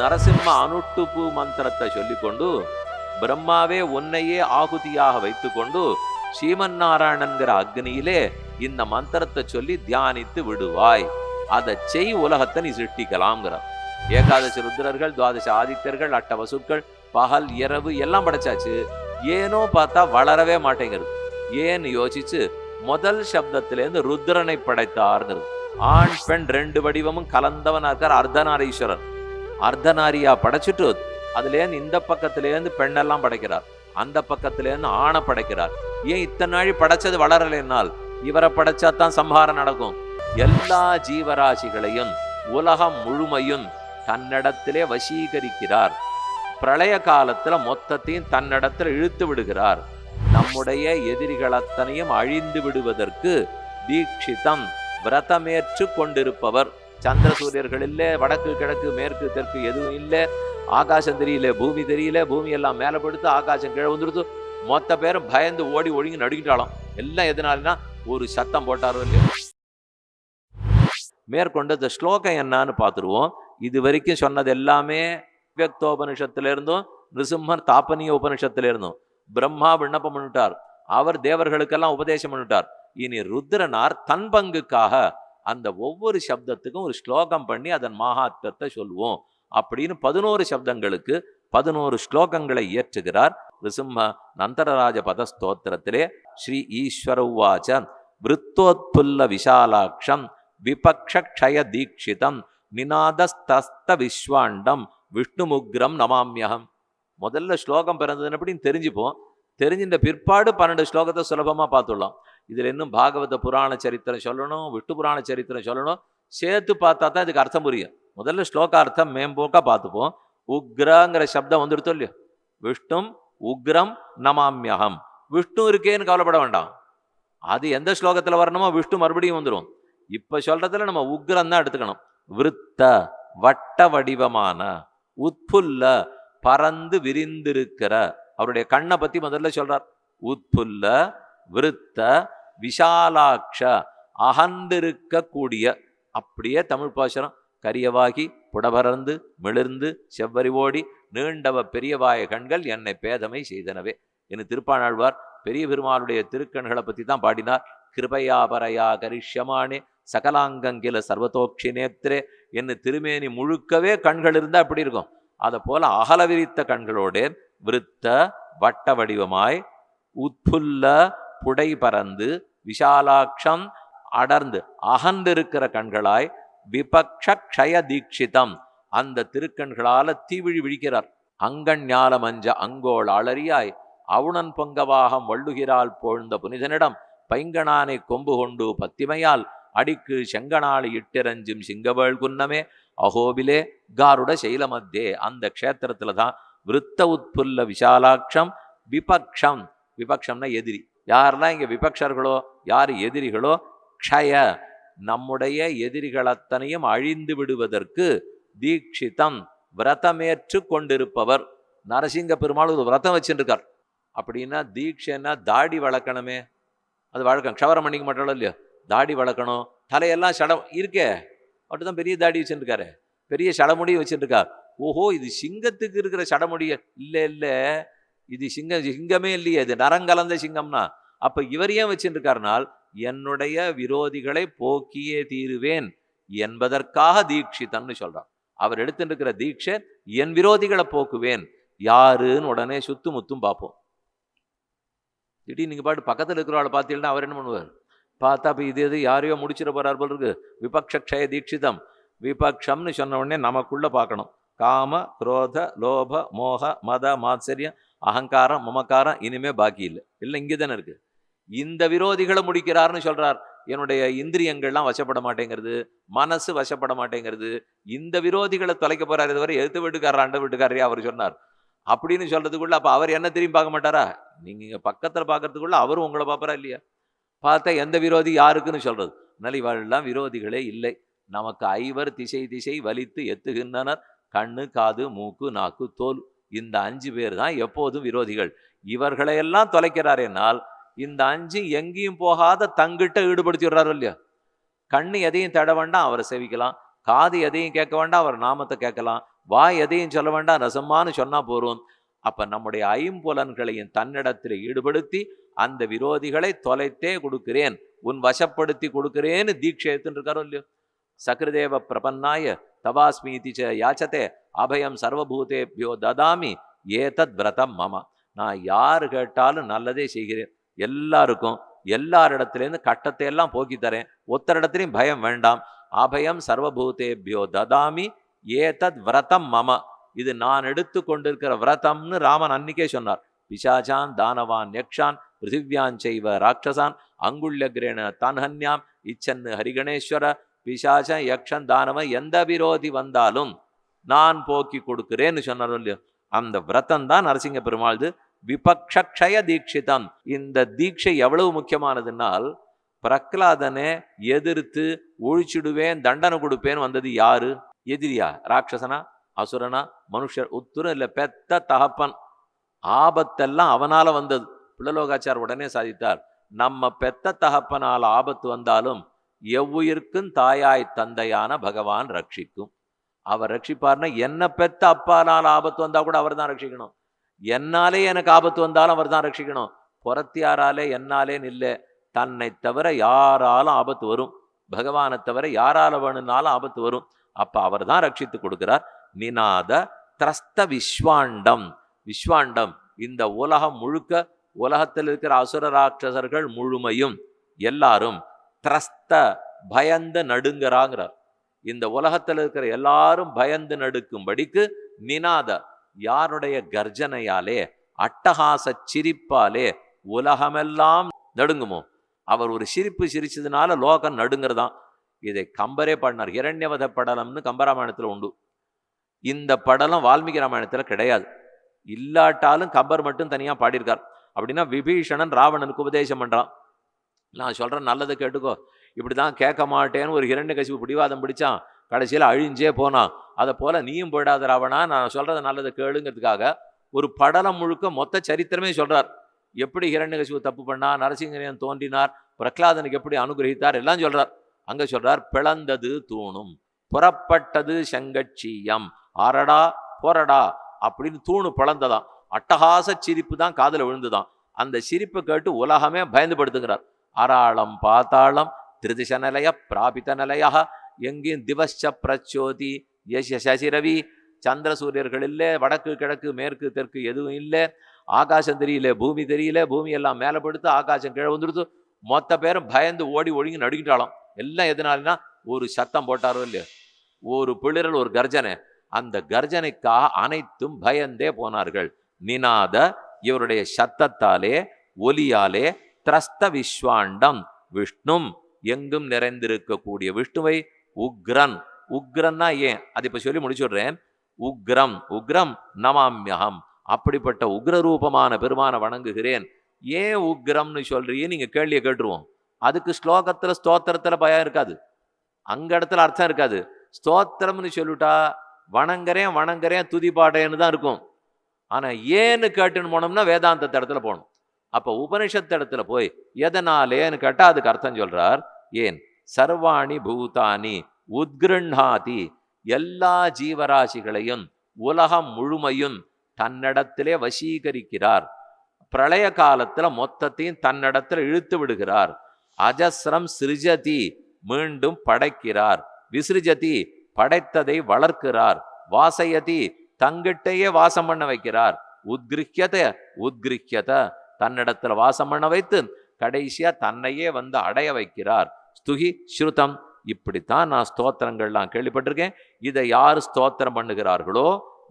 நரசிம்ம அனுட்டுப்பு மந்திரத்தை சொல்லிக்கொண்டு பிரம்மாவே உன்னையே ஆகுதியாக வைத்துக்கொண்டு ஸ்ரீமன்னாராயணன்கிற அக்னியிலே இந்த மந்திரத்தை சொல்லி தியானித்து விடுவாய். அதை செய், உலகத்தை நீ சிருஷ்டிக்கலாம்ங்கிறார். ஏகாதசி ருத்ரர்கள், துவாதசி ஆதித்யர்கள், அட்ட வசுக்கள், பகல் இரவு எல்லாம் படைச்சாச்சு. ஏனோ பார்த்தா வளரவே மாட்டேங்கிறது. ஏன்னு யோசிச்சு முதல் சப்தத்திலேருந்து ருத்ரனை படைத்தார்ங்கிறது. ஆண் பெண் ரெண்டு வடிவமும் கலந்தவனா இருக்கார் அர்த்தநாரீஸ்வரர். அர்த்தநாரியா படைச்சிட்டு அதுலேருந்து இந்த பக்கத்திலேருந்து பெண்ணெல்லாம் படைக்கிறார், அந்த பக்கத்திலேருந்து ஆணை படைக்கிறார். ஏன் இத்தனை நாளி படைச்சது வளரலைன்னால் இவரை படைச்சாதான் சம்ஹாரம் நடக்கும். எல்லா ஜீவராசிகளையும் உலகம் முழுமையும் தன்னிடத்திலே வசீகரிக்கிறார். பிரளய காலத்துல மொத்தத்தையும் தன்னிடத்துல இழுத்து விடுகிறார். நம்முடைய எதிரிகளத்தனையும் அழிந்து விடுவதற்கு தீட்சிதம் விரதமேற்று கொண்டிருப்பவர். சந்திர சூரியர்கள் இல்லை, வடக்கு கிழக்கு மேற்கு தெற்கு எதுவும் இல்லை, ஆகாசம் தெரியல, பூமி தெரியல, பூமி எல்லாம் மேல படுத்து ஆகாசம் கீழே வந்துடுத்து. மொத்த பேரும் பயந்து ஓடி ஒழுங்கி நடுங்கிட்டாலும் எல்லாம் எதனாலனா ஒரு சத்தம் போட்டாரோ இல்லையோ. மேற்கொண்டு இந்த ஸ்லோகம் என்னன்னு பார்த்துருவோம். இது வரைக்கும் சொன்னது எல்லாமே வியக்தோபனிஷத்துல இருந்தும் நிருசிம்மர் தாபனிய உபனிஷத்துல இருந்தும். பிரம்மா விண்ணப்பம் பண்ணிட்டார், அவர் தேவர்களுக்கெல்லாம் உபதேசம் பண்ணிட்டார். இனி ருத்ரனார் தன் பங்குக்காக அந்த ஒவ்வொரு சப்தத்துக்கும் ஒரு ஸ்லோகம் பண்ணி அதன் மகாத்மத்தை சொல்லுவோம் அப்படின்னு 11 சப்தங்களுக்கு 11 ஸ்லோகங்களை இயற்றுகிறார். நிருசிம்ம நந்தரராஜ பதஸ்தோத்திரத்திலே ஸ்ரீ ஈஸ்வர உவாச்ச விருத்தோத்புல்ல விஷாலாட்சம் விபக்ஷய தீட்சிதம் நிநாதஸ்தஸ்த விஸ்வாண்டம் விஷ்ணுமுக்ரம் நமாமியகம். முதல்ல ஸ்லோகம் பிறந்ததுன்னு எப்படின்னு தெரிஞ்சுப்போம். தெரிஞ்சின்ற பிற்பாடு 12 ஸ்லோகத்தை சுலபமா பார்த்துடலாம். இதுல இன்னும் பாகவத புராண சரித்திரம் சொல்லணும், விஷ்ணு புராண சரித்திரம் சொல்லணும், சேர்த்து பார்த்தா தான் இதுக்கு அர்த்தம் புரியும். முதல்ல ஸ்லோகார்த்தம் மேம்போக்கா பார்த்துப்போம். உக்ரங்கிற சப்தம் வந்துடுத்தோ இல்லையோ, விஷ்ணும் உக்ரம் நமாமியகம். விஷ்ணு இருக்கேன்னு கவலைப்பட வேண்டாம், அது எந்த ஸ்லோகத்துல வரணுமோ விஷ்ணு மறுபடியும் வந்துடும். இப்ப சொல்றதுல நம்ம உக்ரம் தான் எடுத்துக்கணும். விருத்த வட்ட வடிவமான, உட்புல்ல பறந்து விரிந்திருக்கிற, அவருடைய கண்ணை பத்தி முதல்ல சொல்றார். உட்புல்ல விருத்த விஷாலாட்ச அகந்திருக்க கூடிய, அப்படியே தமிழ் பாசுரம். கரியவாகி புடபரந்து மிளிர்ந்து செவ்வரி ஓடி நீண்டவ பெரியவாய கண்கள் என்னை பேதமை செய்தனவே என்று திருப்பாணாழ்வார் பெரிய பெருமாளுடைய திருக்கண்களை பத்தி தான் பாடினார். கிருபையாபரையா கரிஷ்யமானே சகலாங்கங்கில சர்வதோக்ஷி நேத்திரே என்று திருமேனி முழுக்கவே கண்கள் இருந்தால் எப்படி இருக்கும், அதை போல அகல விரித்த கண்களோடு விருத்த வட்ட வடிவமாய் உட்புல்ல புடை பறந்து விஷாலாட்சம் அடர்ந்து அகந்திருக்கிற கண்களாய் விபக்ஷய தீட்சிதம் அந்த திருக்கண்களால தீவிழி விழிக்கிறார். அங்கண் ஞால மஞ்ச அங்கோள் அலறியாய் அவுணன் பொங்கவாகம் வள்ளுகிறாள் போழ்ந்த புனிதனிடம் பைங்கணானை கொம்பு கொண்டு பத்திமையால் அடிக்கு செங்கனாளி இட்டிரஞ்சும் சிங்கவேள் குன்னமே அகோபிலே காருட சைலமத்தே. அந்த க்ஷேத்திரத்துல தான் விருத்த உட்புல்ல விஷாலாட்சம் விபக்ஷம். விபக்ஷம்னா எதிரி. யாரெல்லாம் இங்க விபக்ஷர்களோ யார் எதிரிகளோ, க்ஷய நம்முடைய எதிரிகளத்தனையும் அழிந்து விடுவதற்கு தீட்சிதம் விரதமேற்று கொண்டிருப்பவர். நரசிங்க பெருமாள் ஒரு விரதம் வச்சுருக்கார். அப்படின்னா தீட்சைன்னா தாடி வளர்க்கணுமே, அது வழக்கம். க்ஷவரம் பண்ணிக்க மாட்டாளோ இல்லையோ, தாடி வளர்க்கணும். தலையெல்லாம் சடம் இருக்கே, மட்டும்தான் பெரிய தாடி வச்சுருக்காரு, பெரிய சடமுடியை வச்சுருக்கார். ஓஹோ, இது சிங்கத்துக்கு இருக்கிற சடமுடிய இல்லை இல்லை, இது சிங்கமே இல்லையே, இது நரங்கலந்த சிங்கம்னா. அப்ப இவர் ஏன் வச்சுருக்காருனால் என்னுடைய விரோதிகளை போக்கியே தீருவேன் என்பதற்காக தீட்சிதன்னு சொல்றார். அவர் எடுத்துருக்கிற தீட்சை என் விரோதிகளை போக்குவேன். யாருன்னு உடனே சுத்து முத்தும் பார்ப்போம். திடீர்னு நீங்க பாட்டு பக்கத்தில் இருக்கிறவளை பார்த்தீங்கன்னா அவர் என்ன பண்ணுவார், பார்த்தா இப்போ இது எது யாரையோ முடிச்சிட போறார் போல் இருக்கு. விபக்ஷய தீட்சிதம். விபக்ஷம்னு சொன்ன உடனே நமக்குள்ள பார்க்கணும். காம குரோத லோப மோக மத மாத்சரியம் அகங்காரம் மமக்காரம் இனிமே பாக்கி இல்லை, இல்லை இங்கே தானே இருக்கு. இந்த விரோதிகளை முடிக்கிறார்னு சொல்றார். என்னுடைய இந்திரியங்கள்லாம் வசப்பட மாட்டேங்கிறது, மனசு வசப்பட மாட்டேங்கிறது, இந்த விரோதிகளை தொலைக்க போறாரு. இதுவரை எழுத்து வீட்டுக்காரர் அண்ட வீட்டுக்காரரே அவர் சொன்னார் அப்படின்னு சொல்றதுக்குள்ள அப்ப அவர் என்ன திரும்பி பார்க்க மாட்டாரா? நீங்க பக்கத்துல பார்க்கறதுக்குள்ள அவரும் உங்களை பார்ப்பறா இல்லையா? பார்த்தா எந்த விரோதி யாருக்குன்னு சொல்றது. அதனால இவெல்லாம் விரோதிகளே இல்லை. நமக்கு ஐவர் திசை திசை வலித்து எத்துகின்றனர். கண்ணு காது மூக்கு நாக்கு தோல், இந்த 5 பேர் தான் எப்போதும் விரோதிகள். இவர்களையெல்லாம் தொலைக்கிறார் என்னால் இந்த 5 எங்கேயும் போகாத தங்கிட்ட ஈடுபடுத்தி விடுறாரு இல்லையா? கண்ணு எதையும் தட வேண்டாம், அவரை சேவிக்கலாம். காது எதையும் கேட்க வேண்டாம், அவர் நாமத்தை கேட்கலாம். எதையும் சொல்ல வேண்டாம், ரசமானு சொன்னா போறோம். அப்ப நம்முடைய ஐம்புலன்களையும் தன்னிடத்தில் ஈடுபடுத்தி அந்த விரோதிகளை தொலைத்தே கொடுக்கிறேன், உன் வசப்படுத்தி கொடுக்கிறேன்னு தீட்சை எடுத்துட்டு இருக்காரோ இல்லையோ. சக்ருதேவ பிரபன்னாய தவாஸ்மீதி ச யாச்சதே அபயம் சர்வபூதேபியோ ததாமி ஏதத் விரதம் மம. நான் யாரு கேட்டாலும் நல்லதே செய்கிறேன், எல்லாருக்கும் எல்லாரிடத்துலேருந்து கட்டத்தை எல்லாம் போக்கி தரேன், ஒத்தரிடத்துலையும் பயம் வேண்டாம். அபயம் சர்வபூதேபியோ ததாமி ஏதத் விரதம் மம. இது நான் எடுத்து கொண்டிருக்கிற விரதம்னு ராமன் அன்னிக்கே சொன்னார். பிசாச்சான் தானவான் யக்ஷான் பிருத்திவியான் செய்வ ராட்சசான் அங்குள்யக்ரேண தன்ஹன்யாம் இச்சன்னு ஹரிகணேஸ்வர. பிசாசன் யக்ஷன் தானவன் எந்த விரோதி வந்தாலும் நான் போக்கி கொடுக்கிறேன்னு சொன்னார் இல்லையோ. அந்த விரதம் தான் நரசிங்க பெருமாள்து விபக்ஷய தீட்சிதம். இந்த தீட்சை எவ்வளவு முக்கியமானதுனால், பிரகலாதனை எதிர்த்து ஒழிச்சிடுவேன் தண்டனை கொடுப்பேன்னு வந்தது யாரு? எதிரியா? ராட்சசனா, அசுரனா, மனுஷர்? உத்துரம் இல்லை, பெத்த தகப்பன். ஆபத்தெல்லாம் அவனால வந்தது. பிள்ளலோகாச்சார் உடனே சாதித்தார், நம்ம பெத்த தகப்பனால ஆபத்து வந்தாலும் எவ்வுயிர்க்கும் தாயாய் தந்தையான பகவான் ரட்சிக்கும். அவர் ரட்சிப்பார்னா, என்ன பெத்த அப்பானால ஆபத்து வந்தா கூட அவர் தான் ரட்சிக்கணும். என்னாலே எனக்கு ஆபத்து வந்தாலும் அவர் தான் ரட்சிக்கணும். புறத்தியாராலே என்னாலேன்னு இல்லை, தன்னை தவிர யாராலும் ஆபத்து வரும், பகவானை தவிர யாரால வேணும்னாலும் ஆபத்து வரும். அப்ப அவர் தான் ரட்சித்து கொடுக்கிறார். நிநாத திரஸ்த விஸ்வாண்டம். விஸ்வாண்டம் இந்த உலகம் முழுக்க, உலகத்தில் இருக்கிற அசுர ராட்சசர்கள் முழுமையும் எல்லாரும் திரஸ்த பயந்து நடுங்கிறாங்கிறார். இந்த உலகத்தில் இருக்கிற எல்லாரும் பயந்து நடுக்கும்படிக்கு நிநாத, யாருடைய கர்ஜனையாலே, அட்டகாச சிரிப்பாலே உலகமெல்லாம் நடுங்குமோ. அவர் ஒரு சிரிப்பு சிரிச்சதுனால லோகம் நடுங்கிறதான். இதை கம்பரே பாடினார். இரண்யவத படலம்னு கம்பராமாயணத்தில் உண்டு. இந்த படலம் வால்மீகி ராமாயணத்தில் கிடையாது. இல்லாட்டாலும் கம்பர் மட்டும் தனியாக பாடியிருக்கார். அப்படின்னா விபீஷணன் ராவணனுக்கு உபதேசம் பண்ணுறான். நான் சொல்கிறேன், நல்லதை கேட்டுக்கோ, இப்படி தான் கேட்க மாட்டேன்னு ஒரு ஹிரண்யகசிபு பிடிவாதம் பிடிச்சான், கடைசியில் அழிஞ்சே போனான். அதை போல் நீயும் போயிடாத ராவணா, நான் சொல்கிறத நல்லதை கேளுங்கிறதுக்காக ஒரு படலம் முழுக்க மொத்த சரித்திரமே சொல்கிறார். எப்படி ஹிரண்யகசிபு தப்பு பண்ணா, நரசிங்கன் தோன்றினார், பிரகலாதனுக்கு எப்படி அனுகிரகித்தார், எல்லாம் சொல்கிறார். அங்கே சொல்கிறார், பிளந்தது தூணும் புறப்பட்டது செங்கட்சியம் ஆரடா போரடா அப்படின்னு தூணு பிளந்ததான். அட்டகாச சிரிப்பு தான் காதில் விழுந்துதான். அந்த சிரிப்பை கேட்டு உலகமே பயந்துபடுத்துகிறார். அராளம் பாத்தாளம் திருதிச நிலைய பிராபித நிலையா, எங்கேயும் திவச்ச பிரச்சோதி யச சசிரவி. சந்திர சூரியர்கள் இல்லை, வடக்கு கிழக்கு மேற்கு தெற்கு எதுவும் இல்லை, ஆகாசம் தெரியல, பூமி தெரியல, பூமி எல்லாம் மேலே படுத்து ஆகாசம் கீழே வந்துடுத்து. மொத்த பேரும் பயந்து ஓடி ஒழுங்கி நடுங்கிட்டாலும். எல்லாம் எதனாலனா ஒரு சத்தம் போட்டாரோ இல்லையோ, ஒரு பிளிரல், ஒரு கர்ஜனை. அந்த கர்ஜனைக்காக அனைத்தும் பயந்தே போனார்கள். நிநாத இவருடைய சத்தத்தாலே, ஒலியாலே, திரஸ்த விஸ்வாண்டம் விஷ்ணும் எங்கும் நிறைந்திருக்கக்கூடிய விஷ்ணுவை உக்ரன். உக்ரன்னா ஏன், அதை இப்ப சொல்லி முடிச்சுடுறேன். உக்ரம் உக்ரம் நமாமியகம், அப்படிப்பட்ட உக்ரரூபமான பெருமான வணங்குகிறேன். ஏன் உக்ரம்னு சொல்றியே நீங்க கேள்வியை கேட்டுருவோம். அதுக்கு ஸ்லோகத்துல ஸ்தோத்திரத்துல பயம் இருக்காது, அங்க இடத்துல அர்த்தம் இருக்காது. ஸ்தோத்திரம்னு சொல்லிட்டா வணங்குறேன் வணங்குறேன் துதிப்பாடேன்னு தான் இருக்கும். ஆனா ஏன்னு கேட்டுன்னு போனோம்னா வேதாந்த இடத்துல போகணும். அப்ப உபனிஷத்து இடத்துல போய் எதனாலேன்னு கேட்டா அதுக்கு அர்த்தம் சொல்றார். ஏன் சர்வாணி பூதானி உத்கிருண்ணாதி, எல்லா ஜீவராசிகளையும் உலகம் முழுமையும் தன்னிடத்திலே வசீகரிக்கிறார். பிரளய காலத்துல மொத்தத்தையும் தன்னிடத்துல இழுத்து விடுகிறார். அஜஸ்ரம் சிருஜதி, மீண்டும் படைக்கிறார். விசிருஜதி, படைத்ததை வளர்க்கிறார். வாசயதி, தங்கிட்டையே வாசம் பண்ண வைக்கிறார். உத்கிருஹ்யத உத்கிருஹ்யத, தன்னிடத்துல வாசம் பண்ண வைத்து கடைசியா தன்னையே வந்து அடைய வைக்கிறார். ஸ்துகி ஸ்ருதம், இப்படித்தான் நான் ஸ்தோத்திரங்கள்லாம் கேள்விப்பட்டிருக்கேன். இதை யார் ஸ்தோத்திரம் பண்ணுகிறார்களோ,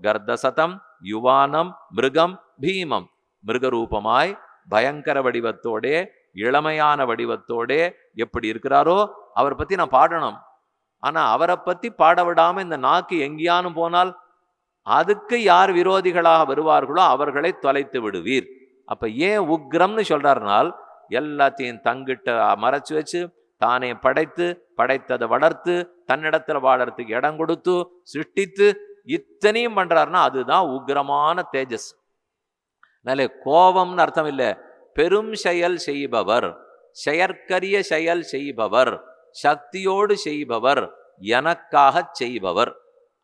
கர்தசதம் யுவானம் மிருகம் பீமம், மிருகரூபமாய் பயங்கர வடிவத்தோடே இளமையான வடிவத்தோடே எப்படி இருக்கிறாரோ அவரை பத்தி நான் பாடணும். ஆனா அவரை பத்தி பாட விடாம இந்த நாக்கு எங்கேயானும் போனால் அதுக்கு யார் விரோதிகளாக வருவார்களோ அவர்களை தொலைத்து விடுவீர். அப்ப ஏன் உக்ரம்னு சொல்றாருனால், எல்லாத்தையும் தங்கிட்ட மறைச்சு வச்சு தானே படைத்து படைத்ததை வளர்த்து தன்னிடத்துல வாழறதுக்கு இடம் கொடுத்து சிருஷ்டித்து இத்தனையும் பண்றாருன்னா அதுதான் உக்ரமான தேஜஸ். அதனால கோபம்னு அர்த்தம் இல்லை, பெரும் செயல் செய்பவர், செயற்கரிய செயல் செய்பவர், சக்தியோடு செய்பவர், எனக்காக செய்பவர்.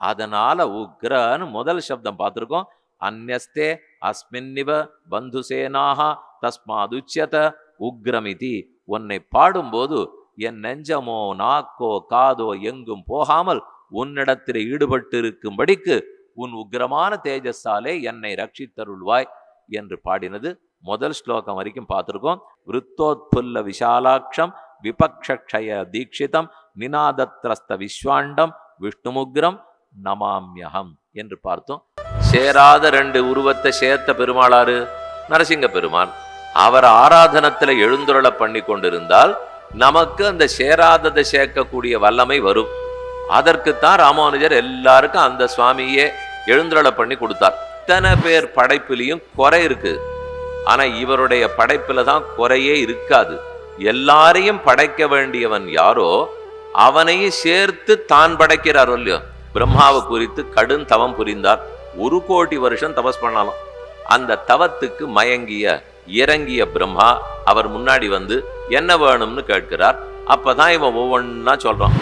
அதனால உக்ரன்னு முதல் சப்தம் பார்த்திருக்கோம். அந்யஸ்தே அஸ்மின்னிவ பந்துசேனாக தஸ்மாதுச்யத உக்ரமிதி. உன்னை பாடும்போது என் நெஞ்சமோ நாக்கோ காதோ எங்கும் போகாமல் உன்னிடத்தில் ஈடுபட்டு இருக்கும்படிக்கு உன் உக்ரமான தேஜஸாலே என்னை ரட்சித்தருள்வாய் என்று பாடினது முதல் ஸ்லோகம் வரைக்கும் பார்த்திருக்கோம். விருத்தோத்புல்ல விஷாலாட்சம் விபக்ஷய தீட்சிதம் நிநாதத்ரஸ்த விஸ்வாண்டம் விஷ்ணுமுக்ரம் நமாம்யகம் என்று பார்த்தோம். சேராத 2 உருவத்தை சேர்த்த பெருமாளாரு நரசிங்க பெருமான். அவர் ஆராதனத்துல எழுந்துருளை பண்ணி கொண்டிருந்தால் நமக்கு அந்த சேராததை சேர்க்கக்கூடிய வல்லமை வரும். அதற்குத்தான் ராமானுஜர் எல்லாருக்கும் அந்த சுவாமியே எழுந்துருளை பண்ணி கொடுத்தார். இத்தனை பேர் படைப்பிலையும் குறை இருக்கு, ஆனா இவருடைய படைப்புல தான் குறையே இருக்காது. எல்லாரையும் படைக்க வேண்டியவன் யாரோ அவனையும் சேர்த்து தான் படைக்கிறாரோ இல்லையோ. பிரம்மாவை குறித்து கடும் தவம் புரிந்தார். 1 கோடி வருஷம் தபஸ் பண்ணாலும் அந்த தவத்துக்கு மயங்கிய இறங்கிய பிரம்மா அவர் முன்னாடி வந்து என்ன வேணும்னு கேட்கிறார். அப்பதான் இவன் ஒவ்வொன்னா சொல்றான்.